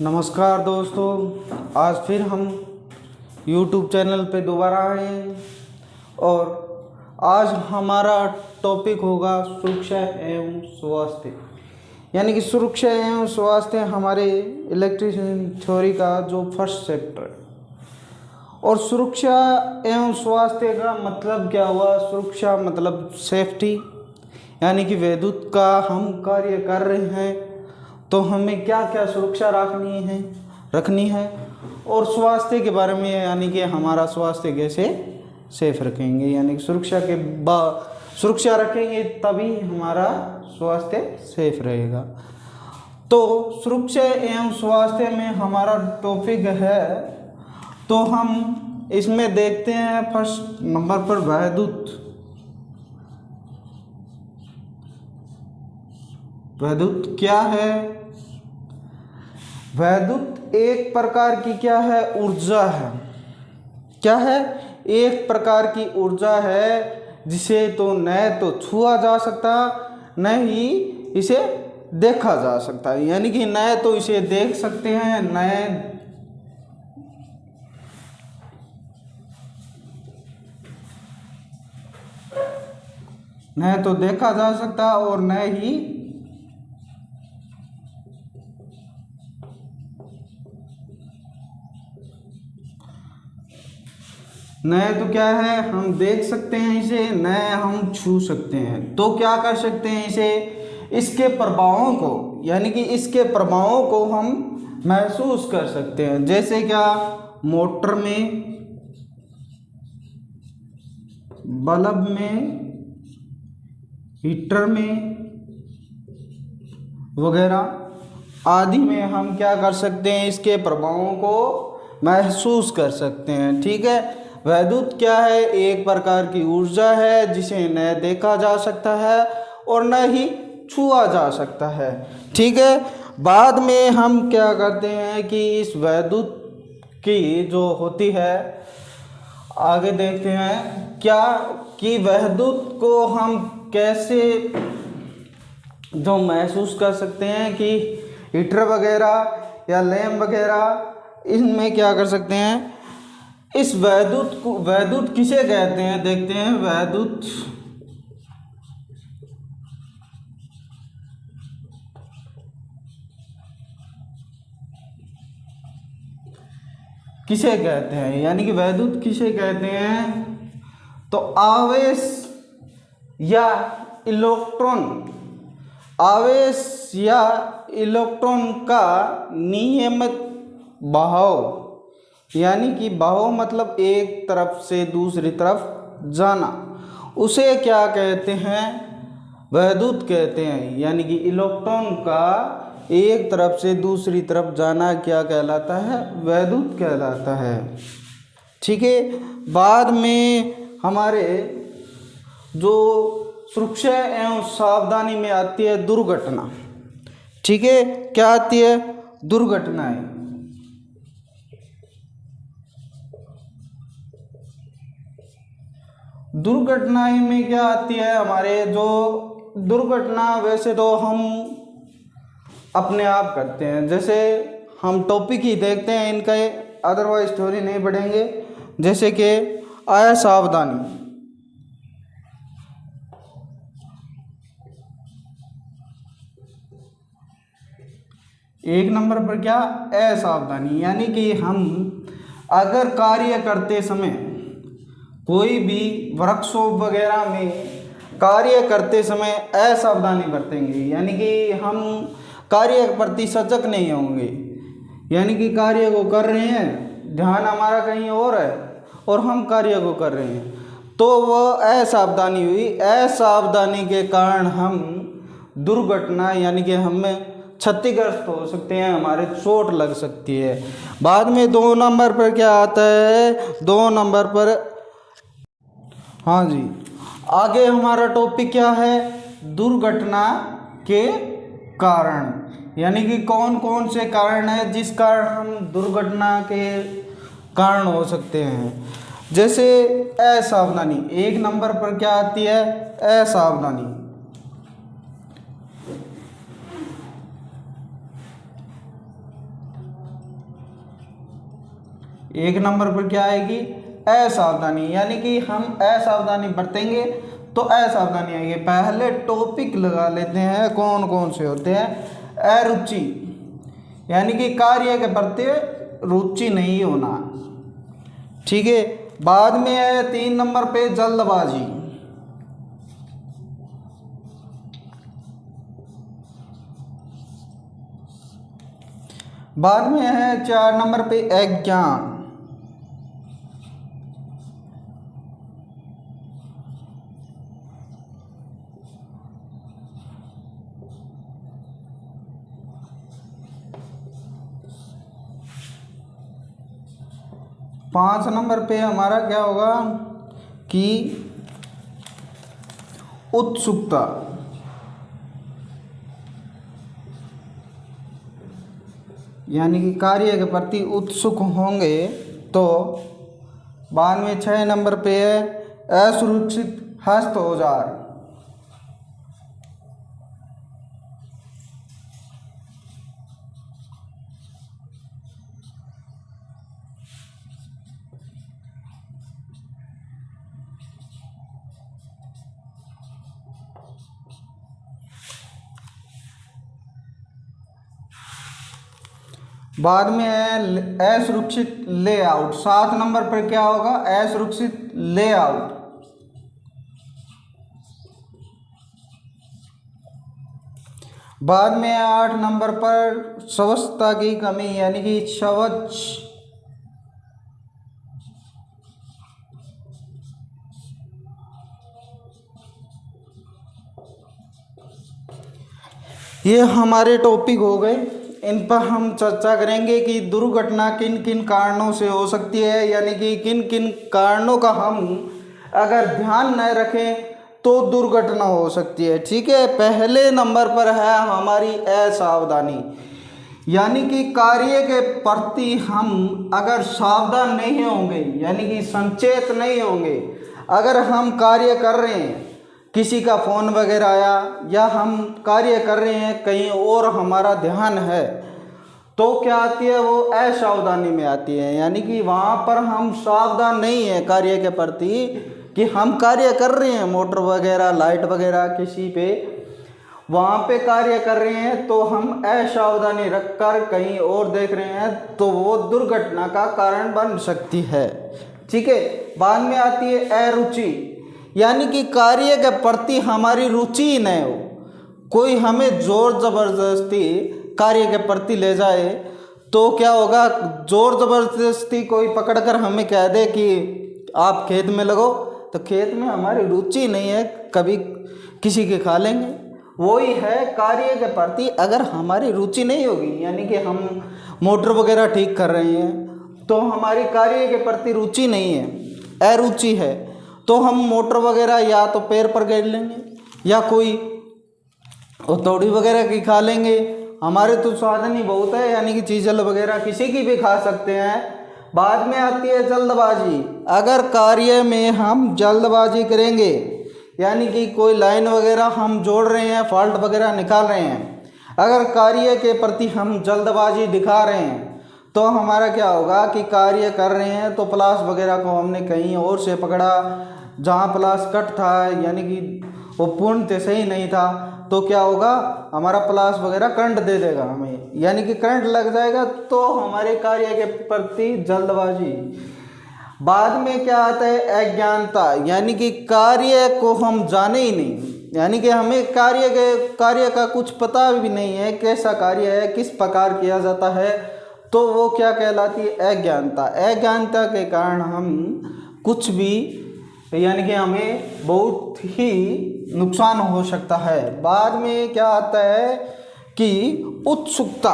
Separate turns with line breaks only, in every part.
नमस्कार दोस्तों, आज फिर हम YouTube चैनल पे दोबारा आए हैं और आज हमारा टॉपिक होगा सुरक्षा एवं स्वास्थ्य। यानी कि सुरक्षा एवं स्वास्थ्य हमारे इलेक्ट्रिशियन थ्योरी का जो फर्स्ट चैप्टर है। और सुरक्षा एवं स्वास्थ्य का मतलब क्या हुआ? सुरक्षा मतलब सेफ्टी, यानी कि विद्युत का हम कार्य कर रहे हैं तो हमें क्या क्या सुरक्षा रखनी है। और स्वास्थ्य के बारे में, यानी कि हमारा स्वास्थ्य कैसे सेफ रखेंगे, यानी कि सुरक्षा रखेंगे तभी हमारा स्वास्थ्य सेफ रहेगा। तो सुरक्षा एवं स्वास्थ्य में हमारा टॉपिक है, तो हम इसमें देखते हैं फर्स्ट नंबर पर विद्युत क्या है? विद्युत एक प्रकार की क्या है? ऊर्जा है। क्या है? एक प्रकार की ऊर्जा है जिसे तो न तो छुआ जा सकता न ही इसे देखा जा सकता है। यानी कि न तो इसे देख सकते हैं न तो देखा जा सकता और न तो क्या है, हम देख सकते हैं इसे, न हम छू सकते हैं। तो क्या कर सकते हैं इसे, इसके प्रभावों को, यानी कि इसके प्रभावों को हम महसूस कर सकते हैं। जैसे क्या? मोटर में, बल्ब में, हीटर में वगैरह आदि में हम क्या कर सकते हैं, इसके प्रभावों को महसूस कर सकते हैं। ठीक है। विद्युत क्या है? एक प्रकार की ऊर्जा है जिसे न देखा जा सकता है और न ही छुआ जा सकता है। ठीक है। बाद में हम क्या करते हैं कि इस विद्युत की जो होती है, आगे देखते हैं क्या कि विद्युत को हम कैसे जो महसूस कर सकते हैं कि हीटर वगैरह या लैंप वगैरह, इनमें क्या कर सकते हैं, इस विद्युत किसे कहते हैं? देखते हैं। विद्युत किसे कहते हैं, यानी कि विद्युत किसे कहते हैं? तो आवेश या इलेक्ट्रॉन का नियमित बहाव, यानी कि बहाव मतलब एक तरफ से दूसरी तरफ जाना, उसे क्या कहते हैं? विद्युत कहते हैं। यानी कि इलेक्ट्रॉन का एक तरफ से दूसरी तरफ जाना क्या कहलाता है? विद्युत कहलाता है। ठीक है। बाद में हमारे जो सुरक्षा एवं सावधानी में आती है दुर्घटना। ठीक है। क्या आती है? दुर्घटनाएं। दुर्घटनाएं में क्या आती है हमारे? जो दुर्घटना वैसे तो हम अपने आप करते हैं, जैसे हम टॉपिक ही देखते हैं इनका, अदरवाइज स्टोरी नहीं पढ़ेंगे। जैसे कि असावधानी, एक नंबर पर क्या? असावधानी, यानी कि हम अगर कार्य करते समय, कोई भी वर्कशॉप वगैरह में कार्य करते समय असावधानी बरतेंगे, यानी कि हम कार्य के प्रति सजग नहीं होंगे। यानी कि कार्य को कर रहे हैं, ध्यान हमारा कहीं और है और हम कार्य को कर रहे हैं, तो वह असावधानी हुई। असावधानी के कारण हम दुर्घटना, यानी कि हमें क्षतिग्रस्त हो सकते हैं, हमारे चोट लग सकती है। बाद में 2 नंबर पर क्या आता है? 2 नंबर पर, हाँ जी, आगे हमारा टॉपिक क्या है? दुर्घटना के कारण, यानी कि कौन कौन से कारण है जिस कारण हम दुर्घटना के कारण हो सकते हैं। जैसे असावधानी, 1 नंबर पर क्या आती है? असावधानी। एक नंबर पर क्या आएगी, असावधानी, यानी कि हम असावधानी बरतेंगे तो असावधानी आएगी। पहले टॉपिक लगा लेते हैं कौन कौन से होते हैं। अरुचि, यानी कि कार्य के प्रति रुचि नहीं होना, ठीक है। बाद में है 3 नंबर पे जल्दबाजी, बाद में है 4 नंबर पे अज्ञान, पाँच नंबर पे हमारा क्या होगा कि उत्सुकता, यानी कि कार्य के प्रति उत्सुक होंगे। तो बाद में 6 नंबर पे है असुरक्षित हस्त औजार, बाद में है असुरक्षित लेआउट। 7 नंबर पर क्या होगा, असुरक्षित लेआउट। बाद में 8 नंबर पर स्वच्छता की कमी, यानी कि शौच, ये हमारे टॉपिक हो गए। इन पर हम चर्चा करेंगे कि दुर्घटना किन किन कारणों से हो सकती है, यानी कि किन किन कारणों का हम अगर ध्यान न रखें तो दुर्घटना हो सकती है, ठीक है। पहले नंबर पर है हमारी असावधानी, यानी कि कार्य के प्रति हम अगर सावधान नहीं होंगे, यानी कि संचेत नहीं होंगे, अगर हम कार्य कर रहे हैं, किसी का फ़ोन वगैरह आया या हम कार्य कर रहे हैं कहीं और हमारा ध्यान है, तो क्या आती है, वो असावधानी में आती है। यानी कि वहाँ पर हम सावधान नहीं हैं कार्य के प्रति कि हम कार्य कर रहे हैं, मोटर वगैरह लाइट वगैरह किसी पे वहाँ पे कार्य कर रहे हैं, तो हम असावधानी रखकर कहीं और देख रहे हैं तो वो दुर्घटना का कारण बन सकती है, ठीक है। बाद में आती है अरुचि, यानी कि कार्य के प्रति हमारी रुचि ही नहीं हो, कोई हमें जोर ज़बरदस्ती कार्य के प्रति ले जाए तो क्या होगा, जोर ज़बरदस्ती कोई पकड़कर हमें कह दे कि आप खेत में लगो, तो खेत में हमारी रुचि नहीं है, कभी किसी के खा लेंगे। वही है कार्य के प्रति अगर हमारी रुचि नहीं होगी, यानी कि हम मोटर वगैरह ठीक कर रहे हैं तो हमारी कार्य के प्रति रुचि नहीं है, अरुचि है, तो हम मोटर वगैरह या तो पैर पर गिर लेंगे या कोई हथौड़ी वगैरह की खा लेंगे। हमारे तो साधन ही बहुत है, यानी कि चीज़ल वगैरह किसी की भी खा सकते हैं। बाद में आती है जल्दबाजी, अगर कार्य में हम जल्दबाजी करेंगे, यानी कि कोई लाइन वगैरह हम जोड़ रहे हैं, फॉल्ट वगैरह निकाल रहे हैं, अगर कार्य के प्रति हम जल्दबाजी दिखा रहे हैं तो हमारा क्या होगा कि कार्य कर रहे हैं तो प्लास वगैरह को हमने कहीं और से पकड़ा, जहाँ प्लास कट था, यानी कि वो पूर्णतः सही नहीं था, तो क्या होगा, हमारा प्लास वगैरह करंट दे देगा हमें, यानी कि करंट लग जाएगा, तो हमारे कार्य के प्रति जल्दबाजी। बाद में क्या आता है अज्ञानता, यानी कि कार्य को हम जाने ही नहीं, यानी कि हमें कार्य का कुछ पता भी नहीं है, कैसा कार्य है, किस प्रकार किया जाता है, तो वो क्या कहलाती है अज्ञानता। अज्ञानता के कारण हम कुछ भी, यानी कि हमें बहुत ही नुकसान हो सकता है। बाद में क्या आता है कि उत्सुकता,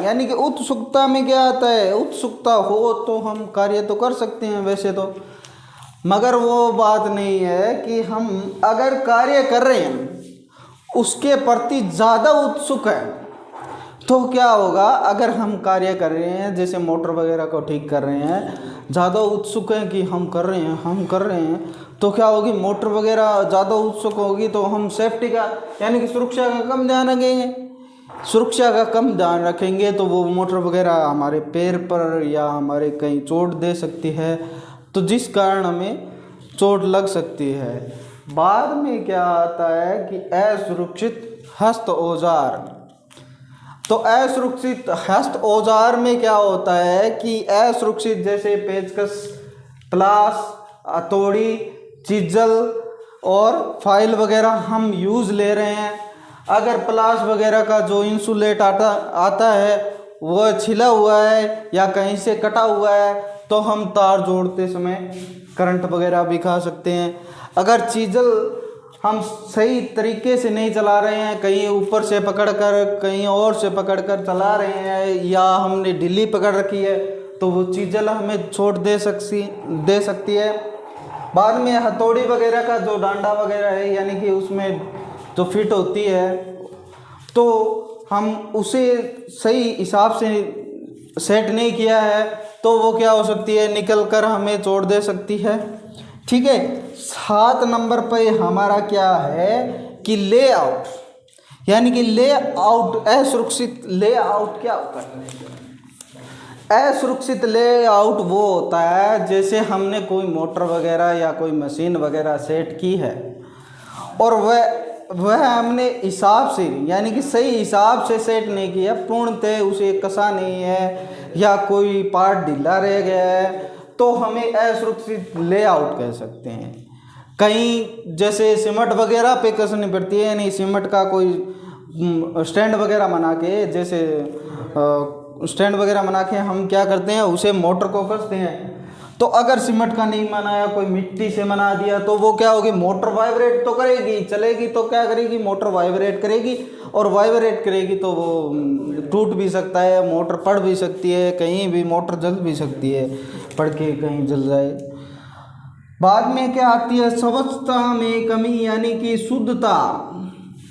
यानी कि उत्सुकता में क्या आता है, उत्सुकता हो तो हम कार्य तो कर सकते हैं वैसे तो, मगर वो बात नहीं है कि हम अगर कार्य कर रहे हैं उसके प्रति ज़्यादा उत्सुक है तो क्या होगा, अगर हम कार्य कर रहे हैं जैसे मोटर वगैरह को ठीक कर रहे हैं, ज़्यादा उत्सुक हैं कि हम कर रहे हैं तो क्या होगी, मोटर वगैरह ज़्यादा उत्सुक होगी तो हम सेफ्टी का, यानी कि सुरक्षा का कम ध्यान रखेंगे, सुरक्षा का कम ध्यान रखेंगे तो वो मोटर वगैरह हमारे पैर पर या हमारे कहीं चोट दे सकती है, तो जिस कारण हमें चोट लग सकती है। बाद में क्या आता है कि असुरक्षित हस्त औजार। तो असुरक्षित हस्त औजार में क्या होता है कि असुरक्षित जैसे पेचकस, प्लास, हथौड़ी, चिज्जल और फाइल वगैरह हम यूज़ ले रहे हैं। अगर प्लास वगैरह का जो इंसुलेट आता है वह छिला हुआ है या कहीं से कटा हुआ है तो हम तार जोड़ते समय करंट वगैरह भी खा सकते हैं। अगर चिज्जल हम सही तरीके से नहीं चला रहे हैं, कहीं ऊपर से पकड़कर कहीं और से पकड़कर चला रहे हैं या हमने ढीली पकड़ रखी है तो वो चिज्जल हमें चोट दे सकती है। बाद में हथौड़ी वगैरह का जो डांडा वगैरह है यानी कि उसमें जो फिट होती है तो हम उसे सही हिसाब से सेट नहीं किया है तो वो क्या हो सकती है, निकल कर हमें चोट दे सकती है। ठीक है। 7 नंबर पे हमारा क्या है कि लेआउट, यानी कि लेआउट असुरक्षित लेआउट क्या होता है। असुरक्षित लेआउट वो होता है जैसे हमने कोई मोटर वगैरह या कोई मशीन वगैरह सेट की है और वह हमने हिसाब से यानी कि सही हिसाब से सेट नहीं किया, पूर्णतः उसे कसा नहीं है या कोई पार्ट ढीला रह गया है तो हमें असुरक्षित लेआउट कह सकते हैं। कहीं जैसे सीमेंट वगैरह पे कसनी पड़ती है, यानी सीमेंट का कोई स्टैंड वगैरह बना के, जैसे स्टैंड वगैरह बना के हम क्या करते हैं उसे मोटर को कसते हैं। तो अगर सीमेंट का नहीं बनाया, कोई मिट्टी से बना दिया तो वो क्या होगी, मोटर वाइब्रेट तो करेगी, चलेगी तो क्या करेगी, मोटर वाइब्रेट करेगी और वाइब्रेट करेगी तो वो टूट भी सकता है, मोटर पड़ भी सकती है, कहीं भी मोटर जल भी सकती है, पड़ के कहीं जल जाए। बाद में क्या आती है, स्वच्छता में कमी यानी कि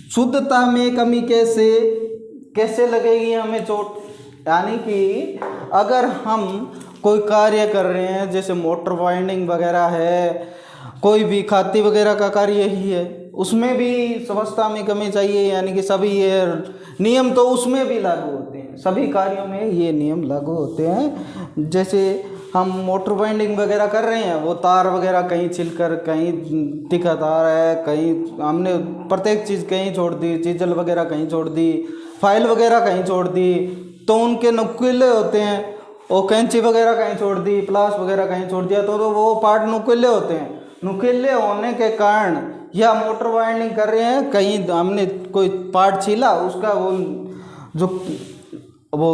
शुद्धता में कमी कैसे लगेगी हमें चोट। यानी कि अगर हम कोई कार्य कर रहे हैं जैसे मोटर वाइंडिंग वगैरह है, कोई भी खाती वगैरह का कार्य ही है, उसमें भी स्वच्छता में कमी चाहिए, यानी कि सभी ये नियम तो उसमें भी लागू होते हैं, सभी कार्यों में ये नियम लागू होते हैं। जैसे हम मोटर वाइंडिंग वगैरह कर रहे हैं, वो तार वगैरह कहीं छिलकर, कहीं तिखा तार है, कहीं हमने प्रत्येक चीज़ कहीं छोड़ दी, चीजल वगैरह कहीं छोड़ दी, फाइल वगैरह कहीं छोड़ दी, तो उनके नुकीले होते हैं। और कैंची वगैरह कहीं छोड़ दी, प्लास वगैरह कहीं छोड़ दिया तो वो पार्ट नुकीले होते हैं। नुकीले होने के कारण या मोटर वाइंडिंग कर रहे हैं, कहीं हमने कोई पार्ट छीला, उसका वो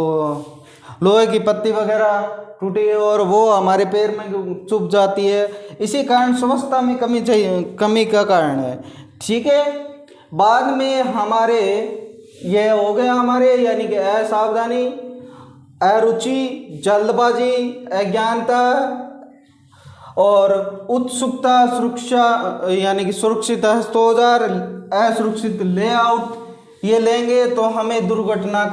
लोहे की पत्ती वगैरह टूटी और वो हमारे पैर में चुभ जाती है, इसी कारण स्वच्छता में कमी का कारण है। ठीक है। बाद में हमारे ये हो गया हमारे, यानी कि असावधानी, अरुचि, जल्दबाजी, अज्ञानता और उत्सुकता, सुरक्षा यानी कि सुरक्षित हस्तौजार, असुरक्षित लेआउट, ये लेंगे तो हमें दुर्घटना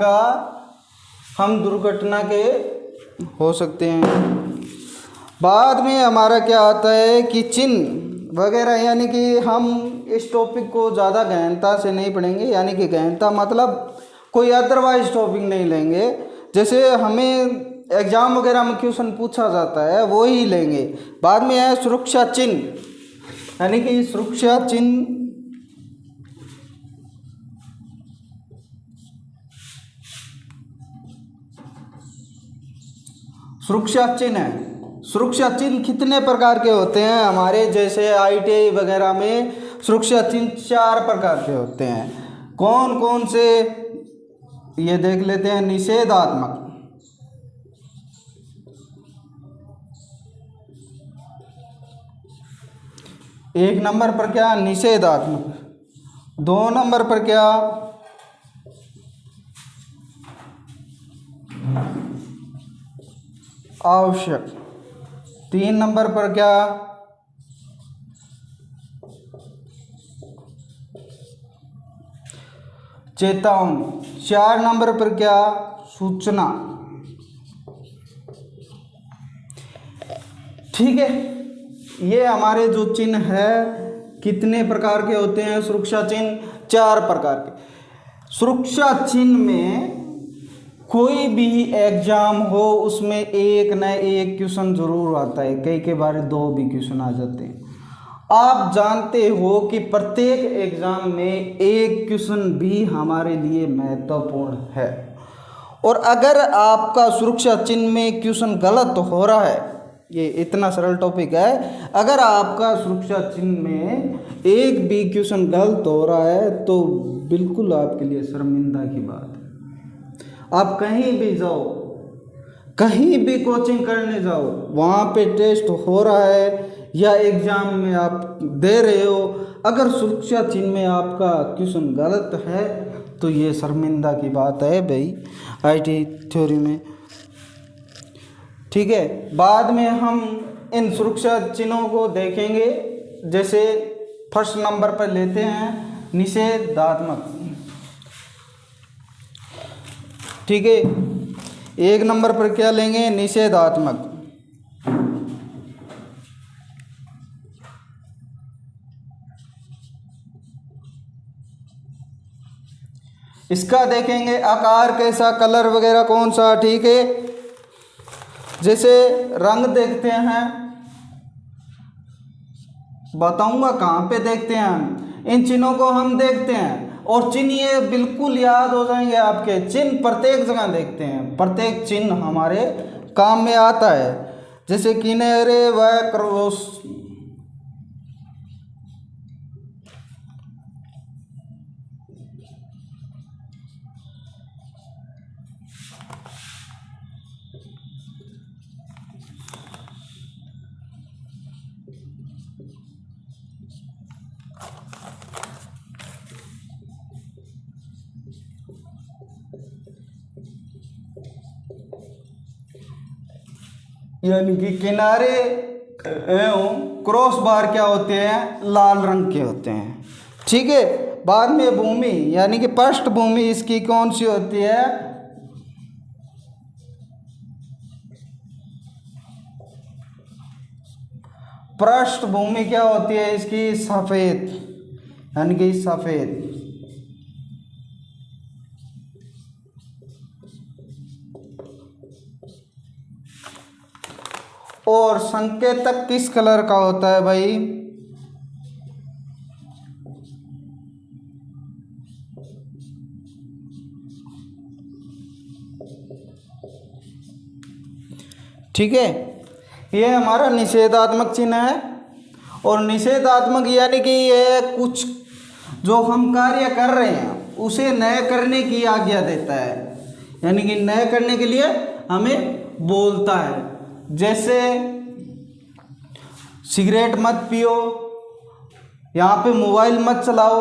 के हो सकते हैं। बाद में हमारा क्या आता है कि चिन्ह वगैरह, यानी कि हम इस टॉपिक को ज़्यादा गहनता से नहीं पढ़ेंगे, यानी कि गहनता मतलब कोई अदरवाइज टॉपिक नहीं लेंगे, जैसे हमें एग्जाम वगैरह में क्वेश्चन पूछा जाता है वो ही लेंगे। बाद में है सुरक्षा चिन्ह, यानी कि सुरक्षा चिन्ह सुरक्षा चिन्ह कितने प्रकार के होते हैं हमारे, जैसे ITI वगैरह में सुरक्षा चिन्ह 4 प्रकार के होते हैं। कौन कौन से, ये देख लेते हैं। निषेधात्मक, एक नंबर पर क्या, निषेधात्मक। 2 नंबर पर क्या, आवश्यक। 3 नंबर पर क्या, चेतावनी। 4 नंबर पर क्या, सूचना। ठीक है। ये हमारे जो चिन्ह है कितने प्रकार के होते हैं, सुरक्षा चिन्ह 4 प्रकार के। सुरक्षा चिन्ह में कोई भी एग्जाम हो उसमें एक न एक क्वेश्चन जरूर आता है, कई के बारे 2 भी क्वेश्चन आ जाते हैं। आप जानते हो कि प्रत्येक एग्जाम में एक क्वेश्चन भी हमारे लिए महत्वपूर्ण है। और अगर आपका सुरक्षा चिन्ह में क्वेश्चन गलत हो रहा है, ये इतना सरल टॉपिक है, अगर आपका सुरक्षा चिन्ह में एक भी क्वेश्चन गलत हो रहा है तो बिल्कुल आपके लिए शर्मिंदा की बात है। आप कहीं भी जाओ, कहीं भी कोचिंग करने जाओ, वहाँ पे टेस्ट हो रहा है या एग्ज़ाम में आप दे रहे हो, अगर सुरक्षा चिन्ह में आपका क्वेश्चन गलत है तो ये शर्मिंदा की बात है भाई आईटी थ्योरी में। ठीक है, बाद में हम इन सुरक्षा चिन्हों को देखेंगे। जैसे फर्स्ट नंबर पर लेते हैं निषेधात्मक। ठीक है, 1 नंबर पर क्या लेंगे? निषेधात्मक। इसका देखेंगे आकार कैसा, कलर वगैरह कौन सा। ठीक है, जैसे रंग देखते हैं, बताऊंगा कहाँ पे देखते हैं हम, इन चिन्हों को हम देखते हैं और चिन्ह ये बिल्कुल याद हो जाएंगे आपके। चिन्ह प्रत्येक जगह देखते हैं, प्रत्येक चिन्ह हमारे काम में आता है। जैसे किनारे व क्रॉस, यानी कि किनारे एवं क्रॉस बार क्या होते हैं? लाल रंग के होते हैं। ठीक है, बाद में भूमि यानी कि पृष्ठभूमि इसकी कौन सी होती है? पृष्ठभूमि क्या होती है इसकी? सफेद, यानी कि सफेद। और संकेतक किस कलर का होता है भाई? ठीक है, ये हमारा निषेधात्मक चिन्ह है। और निषेधात्मक यानी कि ये कुछ जो हम कार्य कर रहे हैं उसे न करने की आज्ञा देता है, यानी कि न करने के लिए हमें बोलता है। जैसे सिगरेट मत पियो, यहाँ पे मोबाइल मत चलाओ,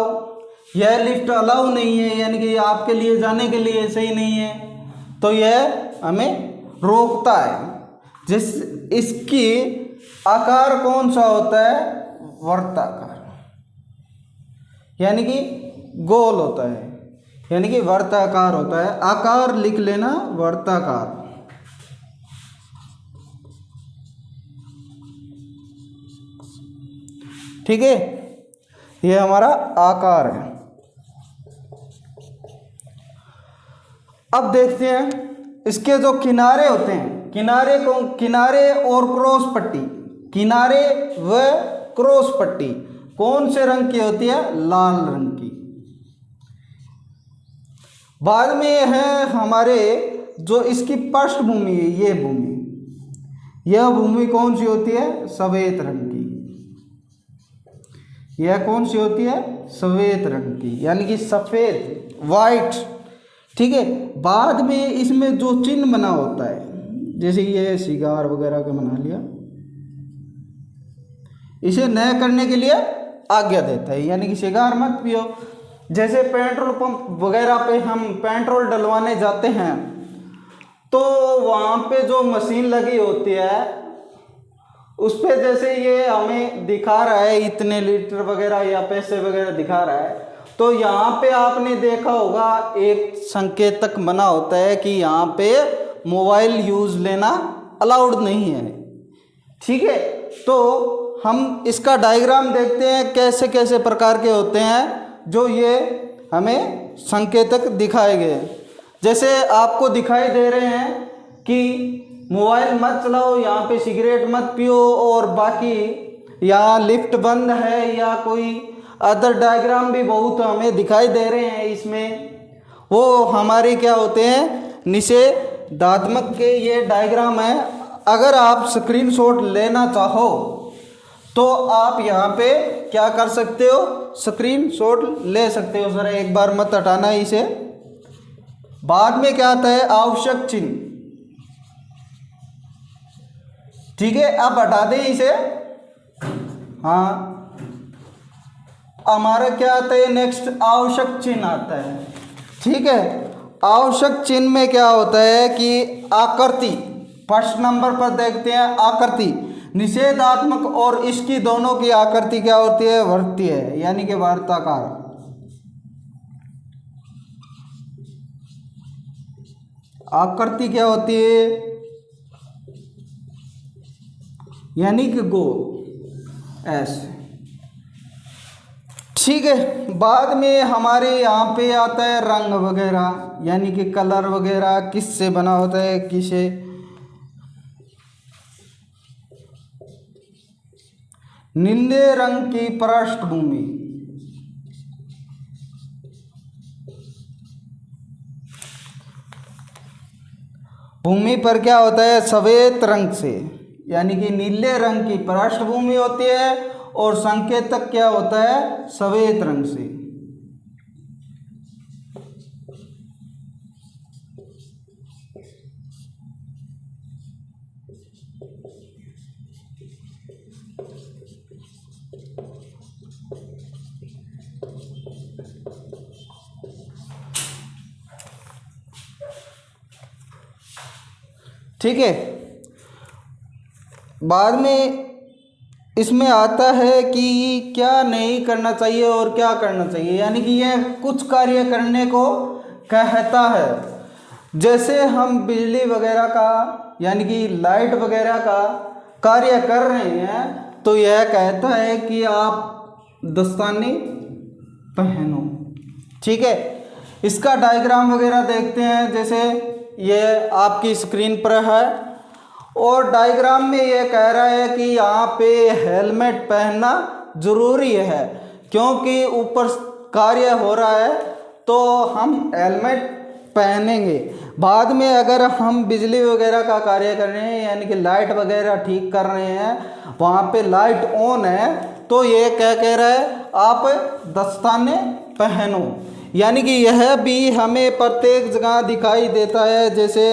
यह लिफ्ट अलाउ नहीं है, यानी कि आपके लिए जाने के लिए सही नहीं है, तो यह हमें रोकता है। जिस इसकी आकार कौन सा होता है? वर्ताकार, यानी कि गोल होता है, यानी कि वर्ताकार होता है। आकार लिख लेना, वर्ताकार। ठीक है, ये हमारा आकार है। अब देखते हैं इसके जो किनारे होते हैं, किनारे और क्रॉस पट्टी, किनारे व क्रॉस पट्टी कौन से रंग की होती है? लाल रंग की। बाद में है हमारे जो इसकी पृष्ठभूमि है, ये भूमि, यह भूमि कौन सी होती है? सफेद रंग की। यह कौन सी होती है? सफेद रंग की, यानी कि सफेद, वाइट। ठीक है, बाद में इसमें जो चिन्ह बना होता है, जैसे ये सिगार वगैरह का बना लिया, इसे न करने के लिए आज्ञा देता है, यानी कि सिगार मत पियो। जैसे पेट्रोल पंप वगैरह पे हम पेट्रोल डलवाने जाते हैं तो वहाँ पे जो मशीन लगी होती है उस पे जैसे ये हमें दिखा रहा है इतने लीटर वगैरह या पैसे वगैरह दिखा रहा है, तो यहाँ पे आपने देखा होगा एक संकेतक बना होता है कि यहाँ पे मोबाइल यूज़ लेना अलाउड नहीं है। ठीक है, तो हम इसका डायग्राम देखते हैं कैसे कैसे प्रकार के होते हैं जो ये हमें संकेतक दिखाए गए। जैसे आपको दिखाई दे रहे हैं कि मोबाइल मत चलाओ, यहाँ पे सिगरेट मत पियो, और बाकी यहाँ लिफ्ट बंद है, या कोई अदर डायग्राम भी बहुत हमें दिखाई दे रहे हैं इसमें। वो हमारे क्या होते हैं, निषेधात्मक के ये डायग्राम है। अगर आप स्क्रीनशॉट लेना चाहो तो आप यहाँ पे क्या कर सकते हो, स्क्रीनशॉट ले सकते हो। सर एक बार मत हटाना इसे। बाद में क्या आता है, आवश्यक चिन्ह। ठीक है, अब हटा दें इसे। हाँ, हमारा क्या आता है, नेक्स्ट आवश्यक चिन्ह आता है। ठीक है, आवश्यक चिन्ह में क्या होता है कि आकृति, फर्स्ट नंबर पर देखते हैं आकृति। निषेधात्मक और इसकी दोनों की आकृति क्या होती है, वृत्तीय है, यानी कि वर्ताकार। आकृति क्या होती है, यानी कि गोल, ऐसे। ठीक है, बाद में हमारे यहाँ पे आता है रंग वगैरह, यानी कि कलर वगैरह किससे बना होता है, किसे। नीले रंग की पृष्ठभूमि, भूमि पर क्या होता है, सफेद रंग से, यानी कि नीले रंग की पृष्ठभूमि होती है और संकेतक क्या होता है, सफेद रंग से। ठीक है, बाद में इसमें आता है कि क्या नहीं करना चाहिए और क्या करना चाहिए, यानी कि यह कुछ कार्य करने को कहता है। जैसे हम बिजली वगैरह का, यानी कि लाइट वगैरह का कार्य कर रहे हैं, तो यह कहता है कि आप दस्ताने पहनो। ठीक है, इसका डायग्राम वगैरह देखते हैं। जैसे ये आपकी स्क्रीन पर है और डायग्राम में ये कह रहा है कि यहाँ पे हेलमेट पहनना ज़रूरी है, क्योंकि ऊपर कार्य हो रहा है तो हम हेलमेट पहनेंगे। बाद में अगर हम बिजली वगैरह का कार्य कर रहे हैं, यानी कि लाइट वगैरह ठीक कर रहे हैं, वहाँ पे लाइट ऑन है, तो ये क्या कह रहा है, आप दस्ताने पहनो। यानी कि यह भी हमें प्रत्येक जगह दिखाई देता है। जैसे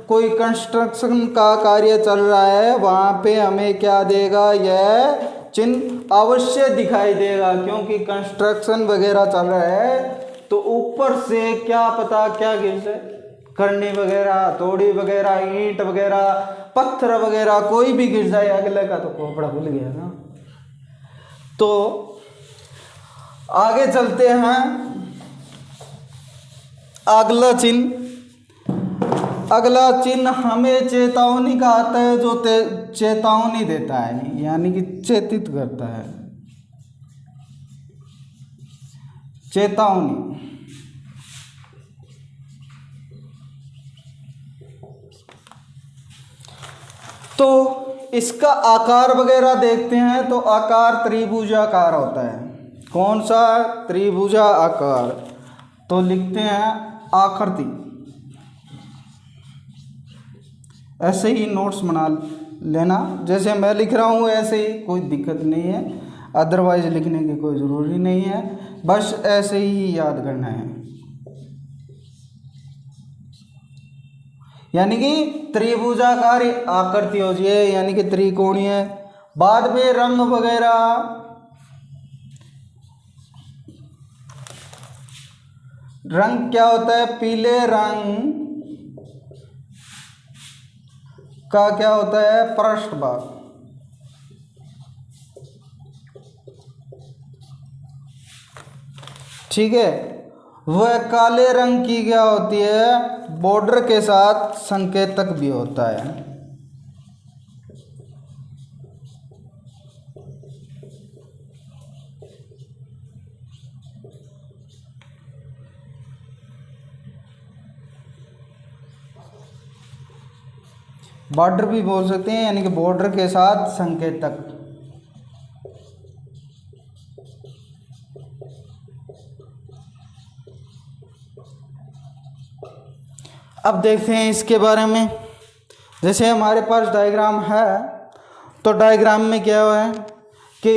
कोई कंस्ट्रक्शन का कार्य चल रहा है, वहाँ पे हमें क्या देगा, यह चिन्ह अवश्य दिखाई देगा, क्योंकि कंस्ट्रक्शन वगैरह चल रहा है तो ऊपर से क्या पता क्या गिर जाए, करनी वगैरह, तोड़ी वगैरह, ईंट वगैरह, पत्थर वगैरह कोई भी गिर जाए, अगले का तो खोपड़ा भूल गया ना। तो आगे चलते हैं। अगला चिन्ह हमें चेतावनी का आता है, जो चेतावनी देता है, यानी कि चेतित करता है, चेतावनी। तो इसका आकार वगैरह देखते हैं, तो आकार त्रिभुजाकार होता है। कौन सा, त्रिभुजा आकार। तो लिखते हैं आकृति, ऐसे ही नोट्स बना लेना, जैसे मैं लिख रहा हूँ ऐसे ही, कोई दिक्कत नहीं है, अदरवाइज लिखने की कोई ज़रूरी नहीं है, बस ऐसे ही याद करना है। यानी कि त्रिभुजाकार आकृति हो जाए, यानी कि त्रिकोणीय। बाद में रंग वगैरह, रंग क्या होता है, पीले रंग का क्या होता है, पृष्ठभाग। ठीक है, वह काले रंग की क्या होती है, बॉर्डर के साथ संकेतक भी होता है। बॉर्डर भी बोल सकते हैं, यानी कि बॉर्डर के साथ संकेतक। अब देखते हैं इसके बारे में। जैसे हमारे पास डायग्राम है, तो डायग्राम में क्या है कि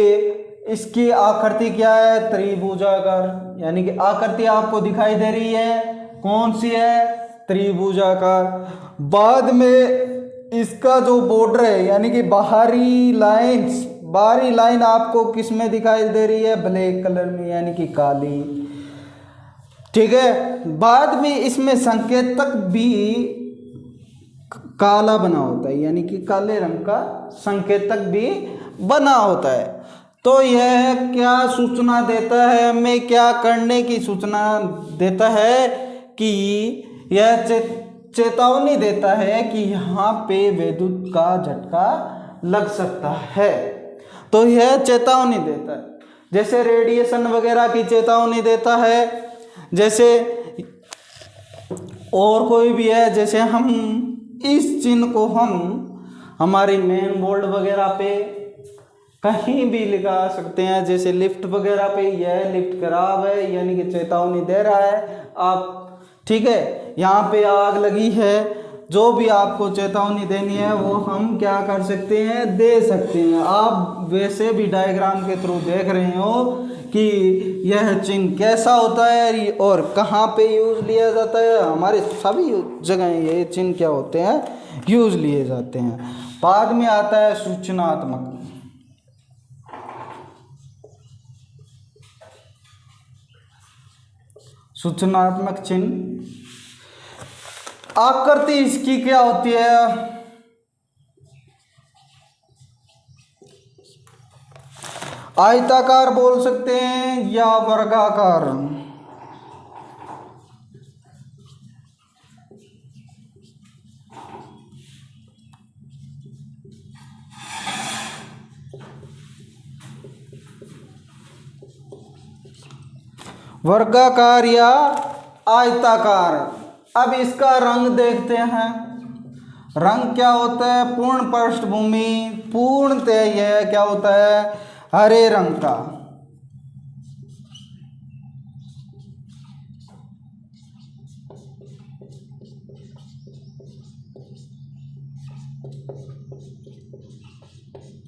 इसकी आकृति क्या है, त्रिभुजाकार, यानी कि आकृति आपको दिखाई दे रही है, कौन सी है, त्रिभुजाकार। बाद में इसका जो बॉर्डर है, यानी कि बाहरी लाइन आपको किस में दिखाई दे रही है, ब्लैक कलर में, यानी कि काली। ठीक है, बाद में इसमें संकेतक भी काला बना होता है, यानी कि काले रंग का संकेतक भी बना होता है। तो यह क्या सूचना देता है, हमें क्या करने की सूचना देता है कि यह चेतावनी देता है कि यहाँ पे विद्युत का झटका लग सकता है। तो यह चेतावनी देता है, जैसे रेडिएशन वगैरह की चेतावनी देता है, जैसे और कोई भी है। जैसे हम इस चिन्ह को हम हमारे मेन बोर्ड वगैरह पे कहीं भी लिखा सकते हैं, जैसे लिफ्ट वगैरह पे, यह लिफ्ट खराब है, यानी कि चेतावनी दे रहा है आप। ठीक है, यहाँ पे आग लगी है, जो भी आपको चेतावनी देनी है वो हम क्या कर सकते हैं, दे सकते हैं। आप वैसे भी डायग्राम के थ्रू देख रहे हो कि यह चिन्ह कैसा होता है और कहाँ पे यूज लिया जाता है। हमारे सभी जगह ये चिन्ह क्या होते हैं, यूज लिए जाते हैं। बाद में आता है सूचनात्मक। सूचनात्मक चिन्ह, आकृति इसकी क्या होती है, आयताकार बोल सकते हैं या वर्गाकार। वर्गाकार या आयताकार। अब इसका रंग देखते हैं, रंग क्या होता है, पूर्ण पृष्ठभूमि, पूर्णतः यह क्या होता है, हरे रंग का।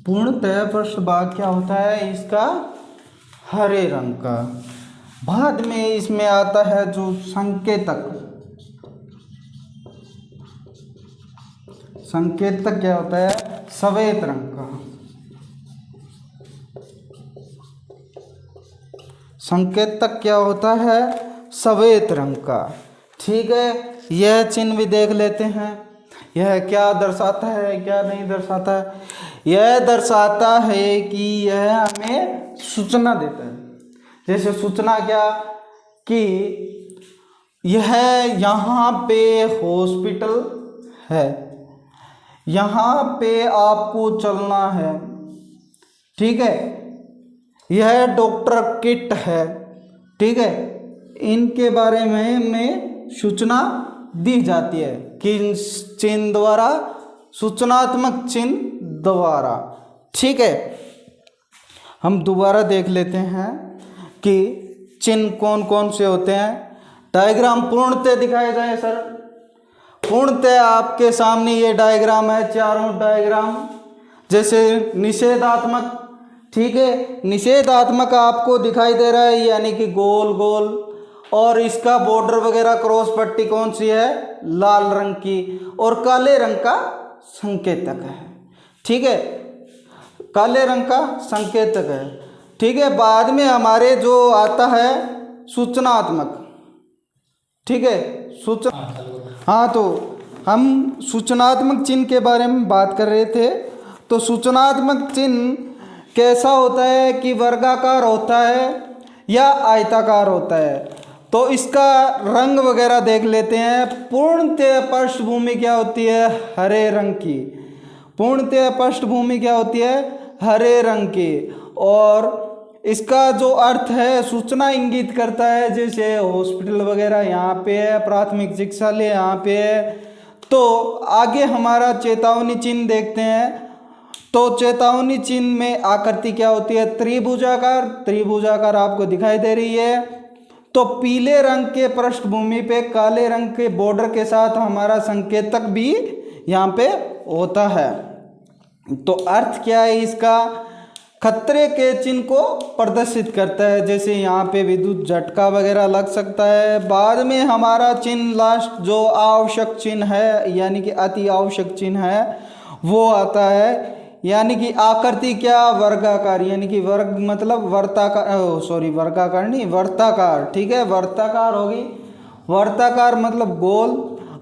पूर्णतः पृष्ठभाग क्या होता है इसका, हरे रंग का। बाद में इसमें आता है जो संकेतक। संकेतक क्या होता है, सफेद रंग का। संकेतक क्या होता है, सफेद रंग का। ठीक है, यह चिन्ह भी देख लेते हैं, यह क्या दर्शाता है, क्या नहीं दर्शाता है। यह दर्शाता है कि यह हमें सूचना देता है। जैसे सूचना क्या, कि यह यहाँ पे हॉस्पिटल है, यहाँ पे आपको चलना है। ठीक है, यह डॉक्टर किट है। ठीक है, इनके बारे में हमें सूचना दी जाती है किन चिन्ह द्वारा, सूचनात्मक चिन्ह द्वारा। ठीक है, हम दोबारा देख लेते हैं कि चिन्ह कौन कौन से होते हैं। डायग्राम पूर्णतः दिखाए जाए सर। पूर्णतः आपके सामने ये डायग्राम है, चारों डायग्राम। जैसे निषेधात्मक, ठीक है, निषेधात्मक आपको दिखाई दे रहा है, यानी कि गोल गोल, और इसका बॉर्डर वगैरह क्रॉस पट्टी कौन सी है, लाल रंग की, और काले रंग का संकेतक है। ठीक है, काले रंग का संकेतक है। ठीक है, बाद में हमारे जो आता है सूचनात्मक। ठीक है, हाँ, तो हम सूचनात्मक चिन्ह के बारे में बात कर रहे थे। तो सूचनात्मक चिन्ह कैसा होता है, कि वर्गाकार होता है या आयताकार होता है। तो इसका रंग वगैरह देख लेते हैं। पूर्णतः पृष्ठभूमि क्या होती है, हरे रंग की। पूर्णतः पृष्ठभूमि क्या होती है, हरे रंग की। और इसका जो अर्थ है, सूचना इंगित करता है, जैसे हॉस्पिटल वगैरह यहाँ पे है, प्राथमिक चिकित्सालय यहाँ पे है, तो आगे हमारा चेतावनी चिन्ह देखते हैं। तो चेतावनी चिन्ह में आकृति क्या होती है? त्रिभुजाकार। त्रिभुजाकार आपको दिखाई दे रही है। तो पीले रंग के पृष्ठभूमि पे काले रंग के बॉर्डर के साथ हमारा संकेतक भी यहाँ पे होता है। तो अर्थ क्या है इसका? खतरे के चिन्ह को प्रदर्शित करता है, जैसे यहाँ पे विद्युत झटका वगैरह लग सकता है। बाद में हमारा चिन्ह लास्ट जो आवश्यक चिन्ह है यानी कि अति आवश्यक चिन्ह है वो आता है, यानी कि आकृति क्या? वर्गाकार, यानी कि वर्ग मतलब वर्ताकार, वर्गाकार नहीं, वर्ताकार। ठीक है, वर्ताकार होगी। वर्ताकार मतलब गोल।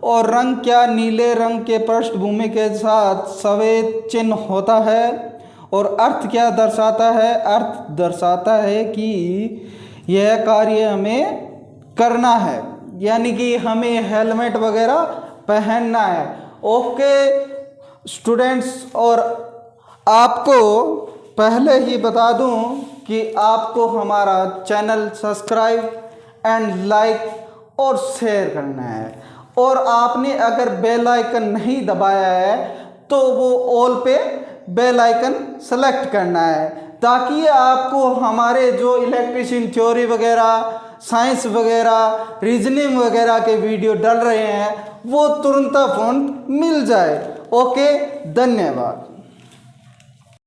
और रंग क्या? नीले रंग के पृष्ठभूमि के साथ सफेद चिन्ह होता है। और अर्थ क्या दर्शाता है? अर्थ दर्शाता है कि यह कार्य हमें करना है, यानी कि हमें हेलमेट वगैरह पहनना है। ओके स्टूडेंट्स, और आपको पहले ही बता दूं कि आपको हमारा चैनल सब्सक्राइब एंड लाइक और शेयर करना है। और आपने अगर बेल आइकन नहीं दबाया है तो वो ऑल पे बेल आइकन सेलेक्ट करना है, ताकि आपको हमारे जो इलेक्ट्रिशियन थ्योरी वगैरह, साइंस वगैरह, रीजनिंग वगैरह के वीडियो डल रहे हैं वो तुरंत फोन मिल जाए। ओके, धन्यवाद।